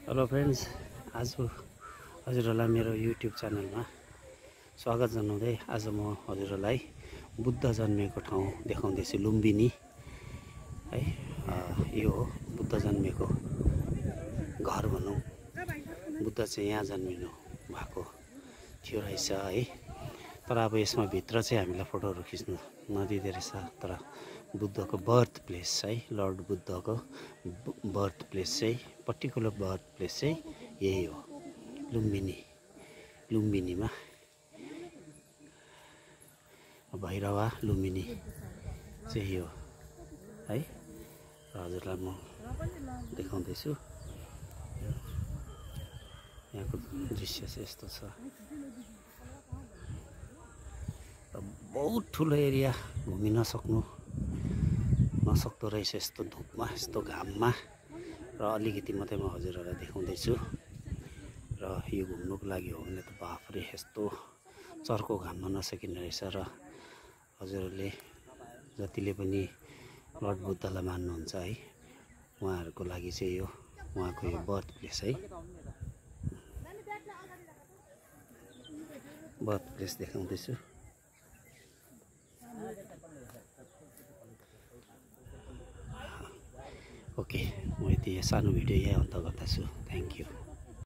Hello friends, आज हजुरहरूलाई मेरो युट्युब च्यानलमा स्वागत जनाउँदै आज म हजुरहरूलाई बुद्ध जन्मेको ठाउँ देखाउँदैछु। लुम्बिनी है, यो हो बुद्ध जन्मेको घर भनौँ। बुद्ध चाहिँ यहाँ जन्मिनु भएको थियो रहेछ है। तर अब यसमा भित्र चाहिँ हामीलाई फोटोहरू खिच्नु नदिँदो रहेछ। तर बुद्धको बर्थ प्लेस है, लर्ड बुद्धको बर्थ प्लेस चाहिँ, पर्टिकुलर बर्थ प्लेस चाहिँ यही हो, लुम्बिनी। लुम्बिनीमा भैरवा लुम्बिनी चाहिँ हो है। र हजुरलाई म देखाउँदैछु। यहाँको दृश्य चाहिँ यस्तो छ। बहुत ठुलो एरिया घुमिन नसक्दो रहेछ यस्तो धुपमा, यस्तो घाममा। र अलिकति मात्रै म हजुरहरूलाई देखाउँदैछु। र यो घुम्नुको लागि हो भने त बाफरे यस्तो चर्को घाममा नसकिने रहेछ। र हजुरहरूले जतिले पनि लर्ड बुद्धलाई मान्नुहुन्छ है, उहाँहरूको लागि चाहिँ यो उहाँको यो बर्थ प्लेस है, बर्थ प्लेस देखाउँदैछु। ओके, म यति सानो भिडियो यही अन्त गर्दछु। Thank you.